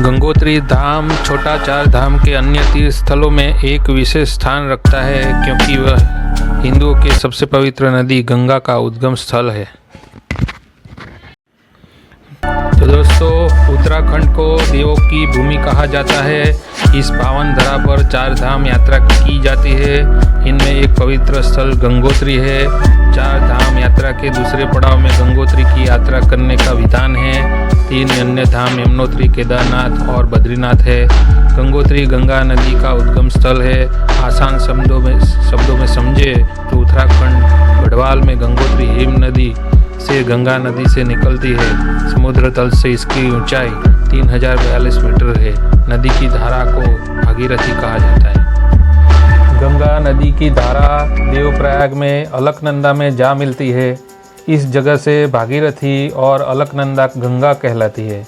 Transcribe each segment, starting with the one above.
गंगोत्री धाम छोटा चार धाम के अन्य तीर्थ स्थलों में एक विशेष स्थान रखता है क्योंकि वह हिंदुओं की सबसे पवित्र नदी गंगा का उद्गम स्थल है। तो दोस्तों, उत्तराखंड को देवों की भूमि कहा जाता है। इस पावन धरा पर चार धाम यात्रा की जाती है। इनमें एक पवित्र स्थल गंगोत्री है। चार धाम यात्रा के दूसरे पड़ाव में गंगोत्री की यात्रा करने का विधान है। तीन अन्य धाम यमुनोत्री, केदारनाथ और बद्रीनाथ है। गंगोत्री गंगा नदी का उद्गम स्थल है। आसान शब्दों में समझे तो उत्तराखंड गढ़वाल में गंगोत्री हिम नदी से गंगा नदी से निकलती है। समुद्र तल से इसकी ऊंचाई 3042 मीटर है। नदी की धारा को भागीरथी कहा जाता है। गंगा नदी की धारा देवप्रयाग में अलकनंदा में जा मिलती है। इस जगह से भागीरथी और अलकनंदा गंगा कहलाती है।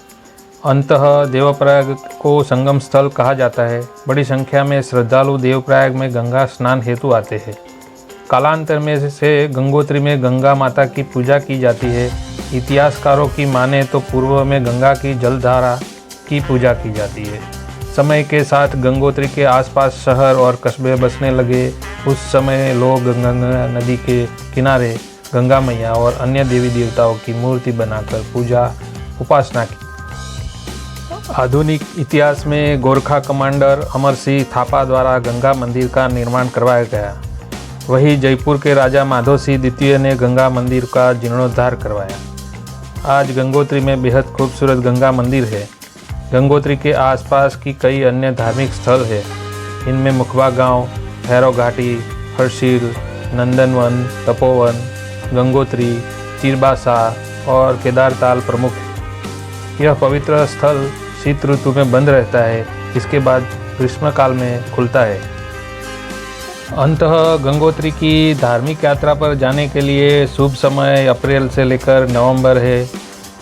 अंततः देवप्रयाग को संगम स्थल कहा जाता है। बड़ी संख्या में श्रद्धालु देवप्रयाग में गंगा स्नान हेतु आते हैं। कालांतर में से गंगोत्री में गंगा माता की पूजा की जाती है। इतिहासकारों की माने तो पूर्व में गंगा की जलधारा की पूजा की जाती है। समय के साथ गंगोत्री के आसपास शहर और कस्बे बसने लगे। उस समय लोग गंगा नदी के किनारे गंगा मैया और अन्य देवी देवताओं की मूर्ति बनाकर पूजा उपासना की। आधुनिक इतिहास में गोरखा कमांडर अमर सिंह थापा द्वारा गंगा मंदिर का निर्माण करवाया गया। वहीं जयपुर के राजा माधो सिंह द्वितीय ने गंगा मंदिर का जीर्णोद्धार करवाया। आज गंगोत्री में बेहद खूबसूरत गंगा मंदिर है। गंगोत्री के आसपास की कई अन्य धार्मिक स्थल है। इनमें मुखबा गांव, भैरव घाटी, हर्षिल, नंदनवन, तपोवन, गंगोत्री, चिरबासा और केदारताल प्रमुख है। यह पवित्र स्थल शीत ऋतु में बंद रहता है। इसके बाद ग्रीष्मकाल में खुलता है। अंततः गंगोत्री की धार्मिक यात्रा पर जाने के लिए शुभ समय अप्रैल से लेकर नवंबर है।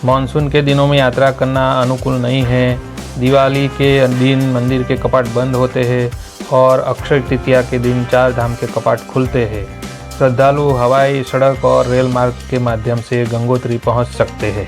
मानसून के दिनों में यात्रा करना अनुकूल नहीं है। दिवाली के दिन मंदिर के कपाट बंद होते हैं और अक्षय तृतीया के दिन चार धाम के कपाट खुलते हैं। श्रद्धालु हवाई, सड़क और रेल मार्ग के माध्यम से गंगोत्री पहुंच सकते हैं।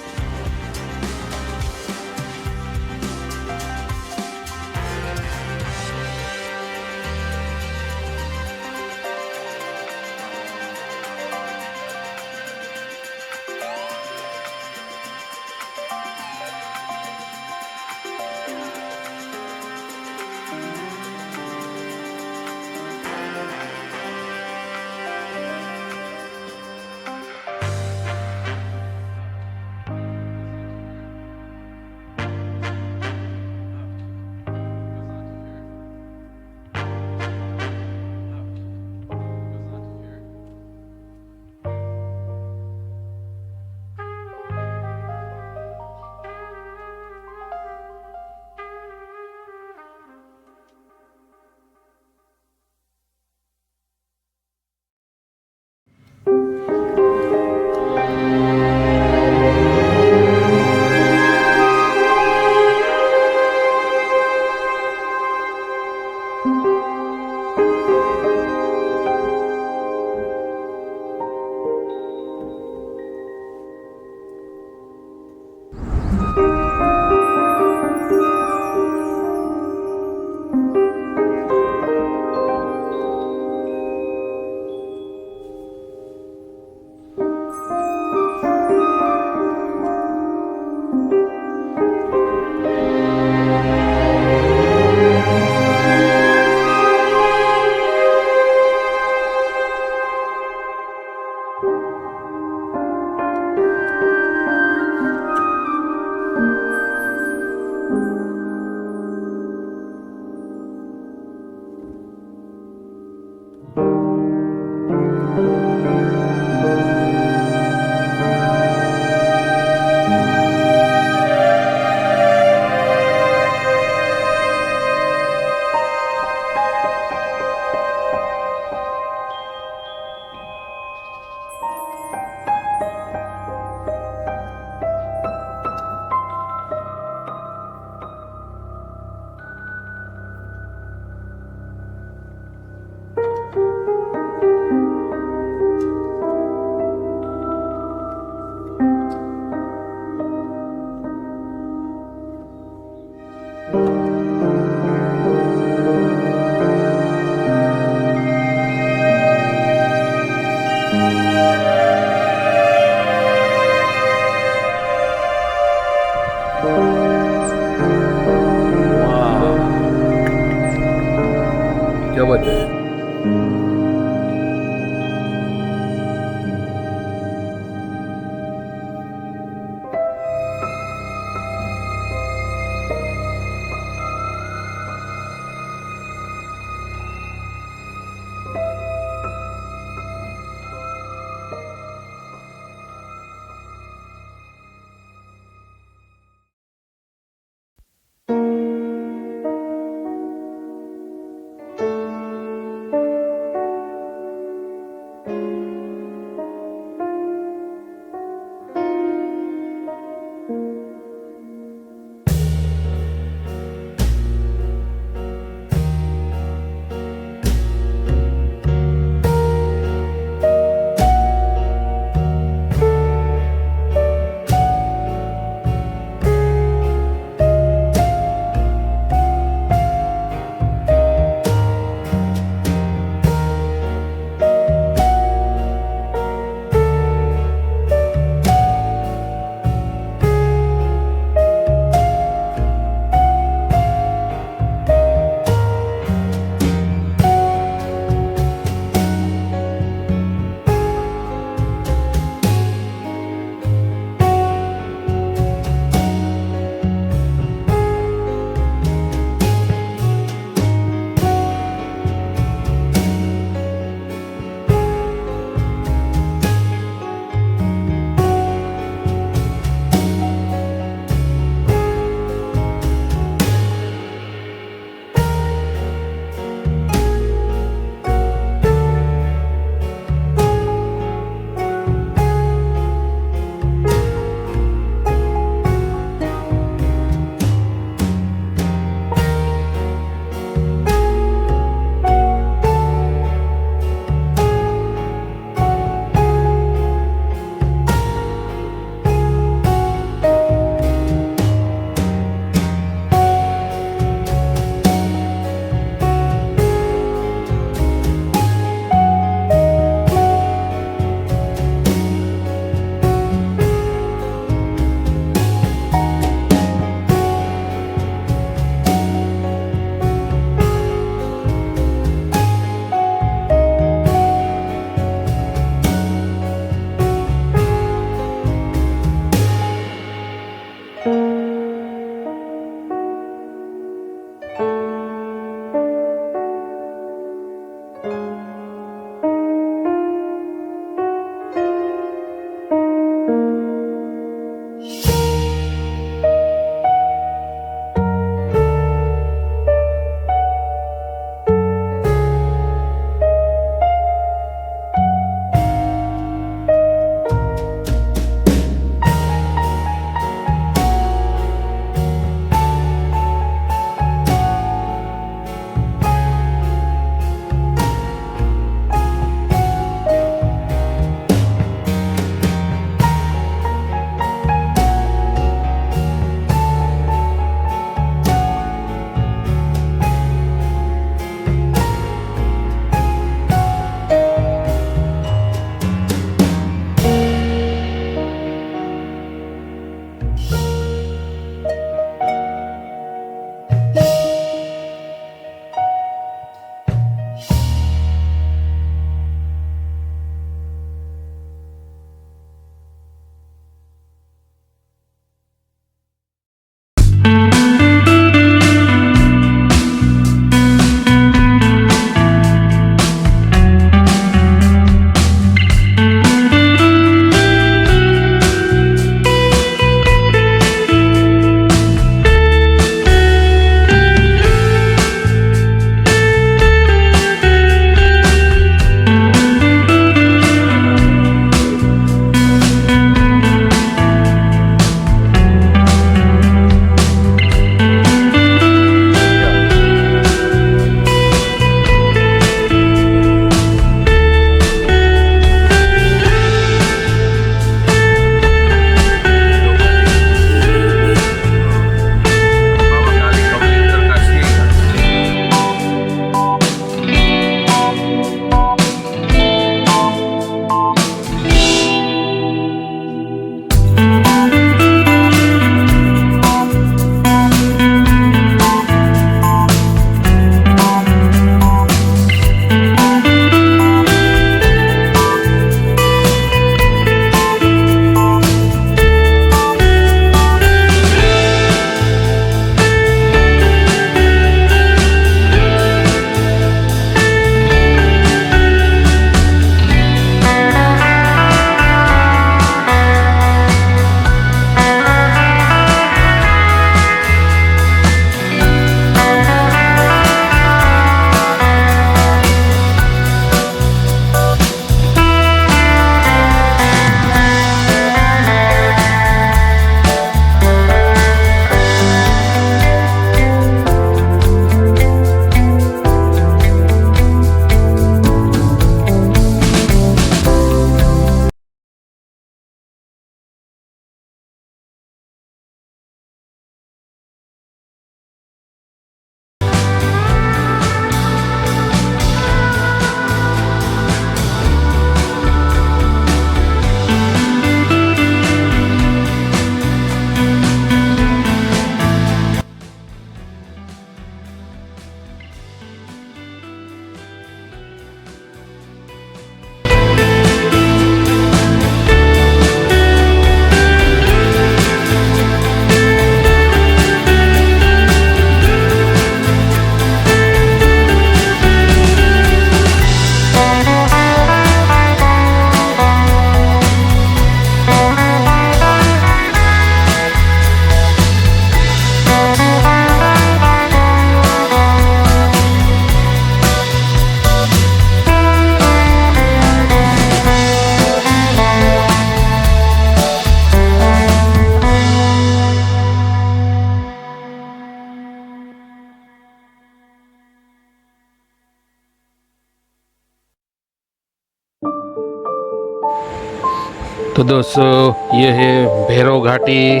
तो दोस्तों ये है भैरव घाटी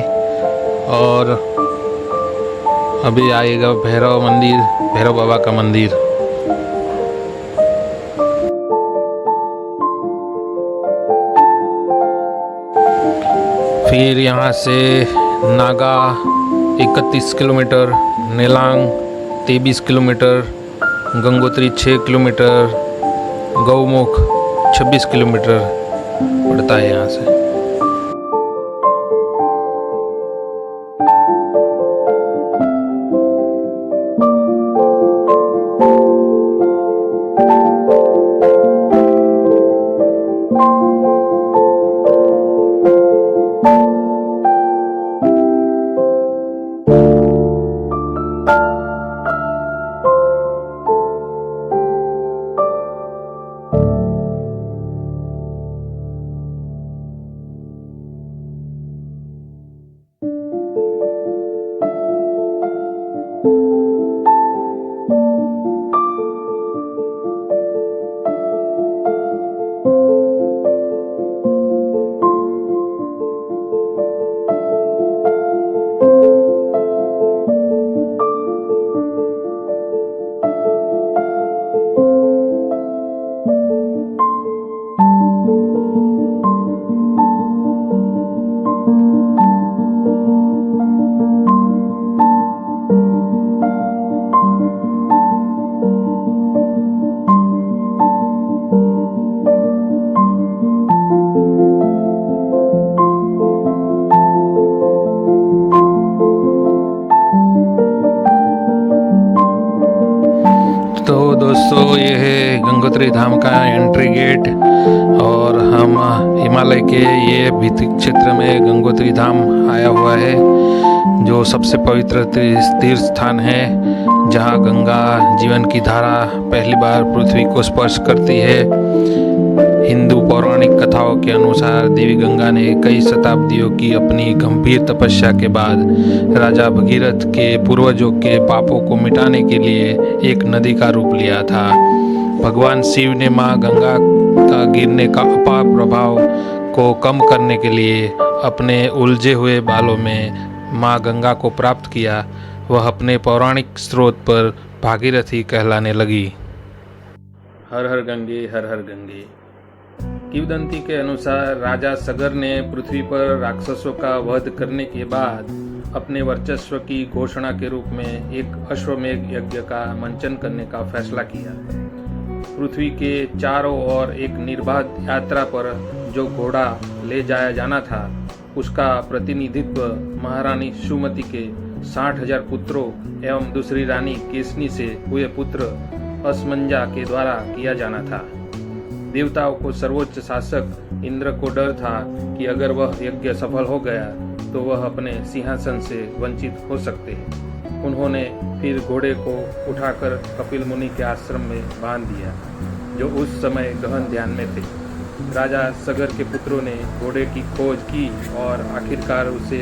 और अभी आएगा भैरव मंदिर, भैरव बाबा का मंदिर। फिर यहाँ से Naga 31 kilometre, Nelang 23 kilometre, Gangotri 6 kilometre, Gaumukh 26 kilometre पड़ता है यहाँ से। तो दोस्तों ये है गंगोत्री धाम का एंट्री गेट और हम हिमालय के ये भीतरी क्षेत्र में गंगोत्री धाम आया हुआ है, जो सबसे पवित्र तीर्थ स्थान है, जहाँ गंगा जीवन की धारा पहली बार पृथ्वी को स्पर्श करती है। हिंदू पौराणिक कथाओं के अनुसार देवी गंगा ने कई शताब्दियों की अपनी गंभीर तपस्या के बाद राजा भगीरथ के पूर्वजों के पापों को मिटाने के लिए एक नदी का रूप लिया था। भगवान शिव ने मां गंगा का गिरने का अपार प्रभाव को कम करने के लिए अपने उलझे हुए बालों में मां गंगा को प्राप्त किया। वह अपने पौराणिक स्रोत पर भागीरथी कहलाने लगी। हर हर गंगे, हर हर गंगे। किंवदंती के अनुसार राजा सगर ने पृथ्वी पर राक्षसों का वध करने के बाद अपने वर्चस्व की घोषणा के रूप में एक अश्वमेघ यज्ञ का मंचन करने का फैसला किया। पृथ्वी के चारों ओर एक निर्बाध यात्रा पर जो घोड़ा ले जाया जाना था, उसका प्रतिनिधित्व महारानी सुमति के 60,000 पुत्रों एवं दूसरी रानी केसनी से हुए पुत्र असमंजा के द्वारा किया जाना था। देवताओं को सर्वोच्च शासक इंद्र को डर था कि अगर वह यज्ञ सफल हो गया तो वह अपने सिंहासन से वंचित हो सकते हैं। उन्होंने फिर घोड़े को उठाकर कपिल मुनि के आश्रम में बांध दिया, जो उस समय गहन ध्यान में थे। राजा सगर के पुत्रों ने घोड़े की खोज की और आखिरकार उसे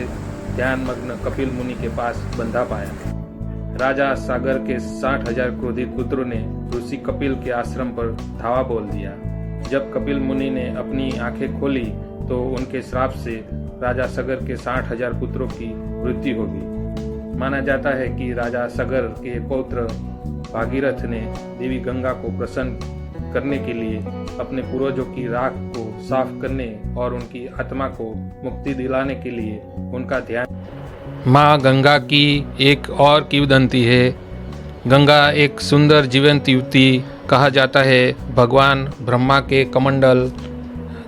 ध्यानमग्न कपिल मुनि के पास बंधा पाया। राजा सागर के 60,000 क्रोधित पुत्रों ने ऋषि कपिल के आश्रम पर धावा बोल दिया। जब कपिल मुनि ने अपनी आंखें खोली तो उनके श्राप से राजा सगर के 60,000 पुत्रों की मृत्यु हो गई। माना जाता है कि राजा सगर के पौत्र भागीरथ ने देवी गंगा को प्रसन्न करने के लिए अपने पूर्वजों की राख को साफ करने और उनकी आत्मा को मुक्ति दिलाने के लिए उनका ध्यान। माँ गंगा की एक और किंवदंती है। गंगा एक सुंदर जीवंत युवती कहा जाता है। भगवान ब्रह्मा के कमंडल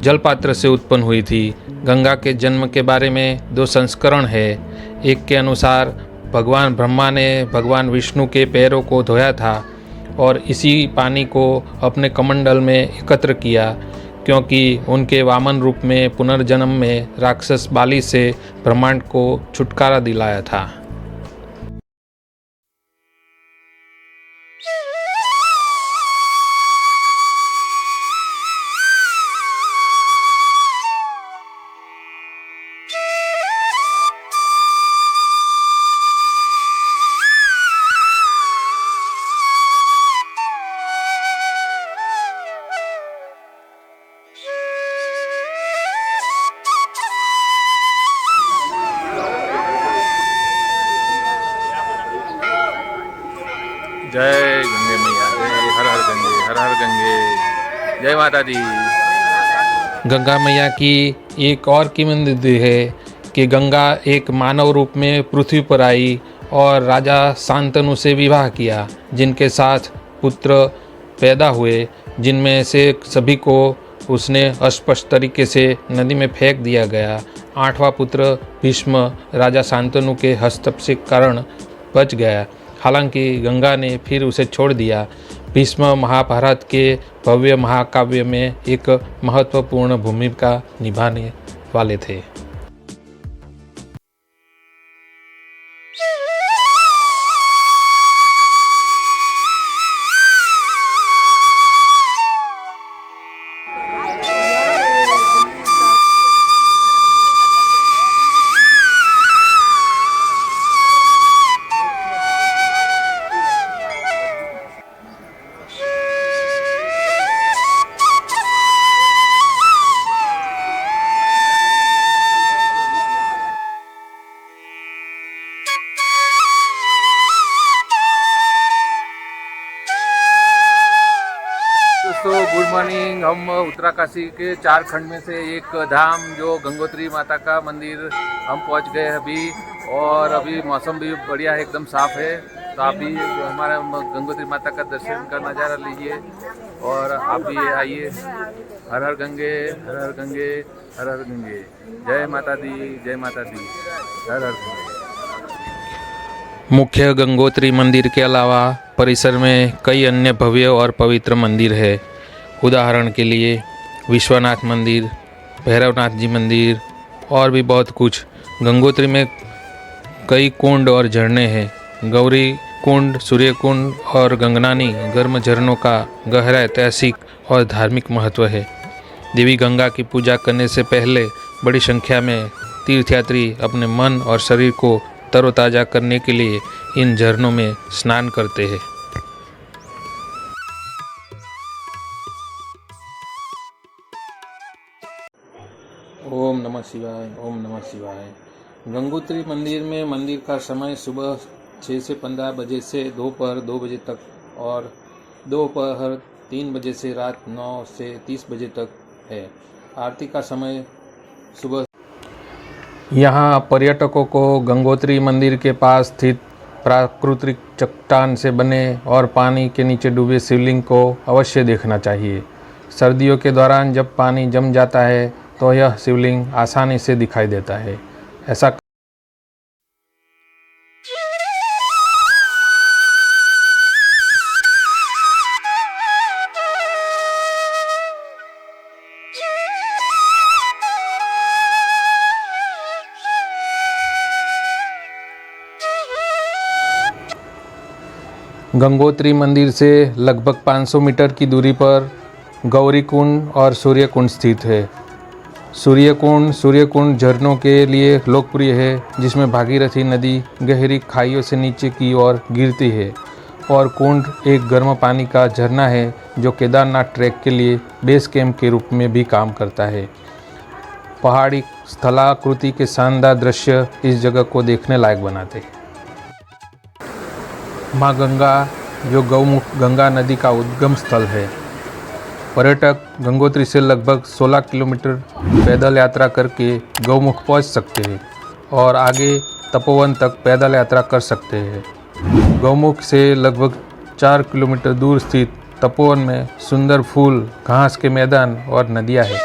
जलपात्र से उत्पन्न हुई थी। गंगा के जन्म के बारे में 2 संस्करण है। एक के अनुसार भगवान ब्रह्मा ने भगवान विष्णु के पैरों को धोया था और इसी पानी को अपने कमंडल में एकत्र किया, क्योंकि उनके वामन रूप में पुनर्जन्म में राक्षस बाली से ब्रह्मांड को छुटकारा दिलाया था। माता दी। गंगा मैया की एक और किंवदंती है कि गंगा एक मानव रूप में पृथ्वी पर आई और राजा शांतनु से विवाह किया, जिनके साथ पुत्र पैदा हुए, जिनमें से सभी को उसने अस्पष्ट तरीके से नदी में फेंक दिया गया। आठवां पुत्र भीष्म राजा शांतनु के हस्तक्षेप के कारण बच गया, हालांकि गंगा ने फिर उसे छोड़ दिया। भीष्म महाभारत के भव्य महाकाव्य में एक महत्वपूर्ण भूमिका निभाने वाले थे। दोस्तों गुड मॉर्निंग। हम उत्तराकाशी के 4 खंड में से एक धाम जो गंगोत्री माता का मंदिर हम पहुंच गए अभी, और अभी मौसम भी बढ़िया है, एकदम साफ है। तो आप भी हमारा गंगोत्री माता का दर्शन का नज़ारा लीजिए और आप भी आइए। हर हर गंगे, हर हर गंगे, हर हर गंगे। जय माता दी, जय माता दी, हर हर गंगे। मुख्य गंगोत्री मंदिर के अलावा परिसर में कई अन्य भव्य और पवित्र मंदिर है। उदाहरण के लिए विश्वनाथ मंदिर, भैरवनाथ जी मंदिर और भी बहुत कुछ। गंगोत्री में कई कुंड और झरने हैं। गौरी कुंड, सूर्य कुंड और गंगनानी गर्म झरनों का गहरा ऐतिहासिक और धार्मिक महत्व है। देवी गंगा की पूजा करने से पहले बड़ी संख्या में तीर्थयात्री अपने मन और शरीर को तरोताज़ा करने के लिए इन झरनों में स्नान करते हैं। ओम नमः शिवाय, ओम नमः शिवाय। गंगोत्री मंदिर में मंदिर का समय सुबह 6 से 15 बजे से दोपहर 2 बजे तक और दोपहर 3 बजे से रात 9 से 30 बजे तक है। आरती का समय सुबह। यहाँ पर्यटकों को गंगोत्री मंदिर के पास स्थित प्राकृतिक चट्टान से बने और पानी के नीचे डूबे शिवलिंग को अवश्य देखना चाहिए। सर्दियों के दौरान जब पानी जम जाता है तो यह शिवलिंग आसानी से दिखाई देता है। ऐसा गंगोत्री मंदिर से लगभग 500 मीटर की दूरी पर गौरी कुंड और सूर्य कुंड स्थित है। सूर्य कुंड झरनों के लिए लोकप्रिय है, जिसमें भागीरथी नदी गहरी खाइयों से नीचे की ओर गिरती है, और कुंड एक गर्म पानी का झरना है जो केदारनाथ ट्रैक के लिए बेस कैंप के रूप में भी काम करता है। पहाड़ी स्थलाकृति के शानदार दृश्य इस जगह को देखने लायक बनाते हैं। माँ गंगा जो गौमुख गंगा नदी का उद्गम स्थल है। पर्यटक गंगोत्री से लगभग 16 किलोमीटर पैदल यात्रा करके गौमुख पहुंच सकते हैं और आगे तपोवन तक पैदल यात्रा कर सकते हैं। गौमुख से लगभग 4 किलोमीटर दूर स्थित तपोवन में सुंदर फूल, घास के मैदान और नदियां हैं।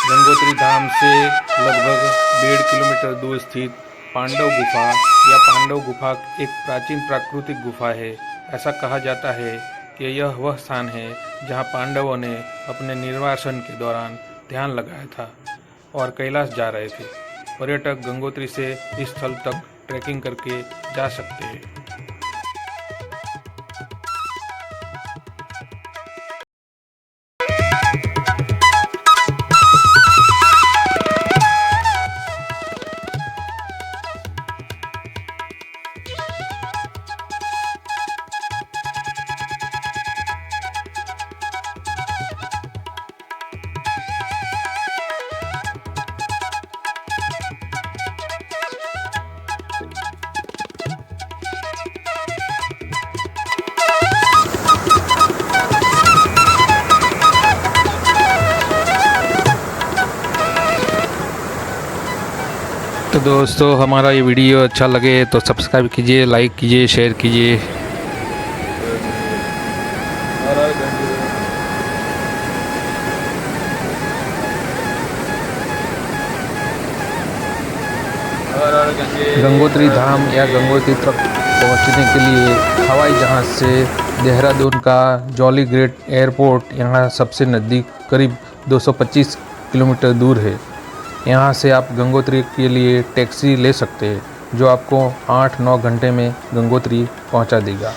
गंगोत्री धाम से लगभग 1.5 किलोमीटर दूर स्थित पांडव गुफा या पांडव गुफा एक प्राचीन प्राकृतिक गुफा है। ऐसा कहा जाता है कि यह वह स्थान है जहां पांडवों ने अपने निर्वासन के दौरान ध्यान लगाया था और कैलाश जा रहे थे। पर्यटक गंगोत्री से इस स्थल तक ट्रैकिंग करके जा सकते हैं। तो दोस्तों हमारा ये वीडियो अच्छा लगे तो सब्सक्राइब कीजिए, लाइक कीजिए, शेयर कीजिए। गंगोत्री धाम या गंगोत्री तक पहुंचने के लिए हवाई जहाज़ से देहरादून का जॉली ग्रेट एयरपोर्ट यहाँ सबसे नज़दीक करीब 225 किलोमीटर दूर है। यहाँ से आप गंगोत्री के लिए टैक्सी ले सकते हैं जो आपको 8-9 घंटे में गंगोत्री पहुँचा देगा।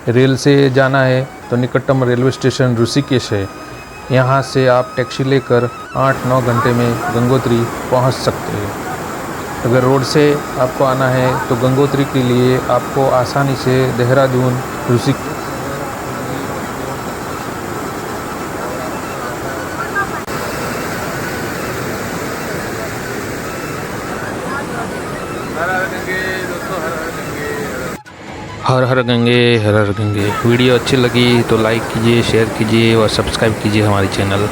रेल से जाना है तो निकटतम रेलवे स्टेशन ऋषिकेश है। यहाँ से आप टैक्सी लेकर 8-9 घंटे में गंगोत्री पहुँच सकते हैं। अगर रोड से आपको आना है तो गंगोत्री के लिए आपको आसानी से देहरादून ऋषिकेश हर हर गंगे, हर हर गंगे। वीडियो अच्छी लगी तो लाइक कीजिए, शेयर कीजिए और सब्सक्राइब कीजिए हमारे चैनल।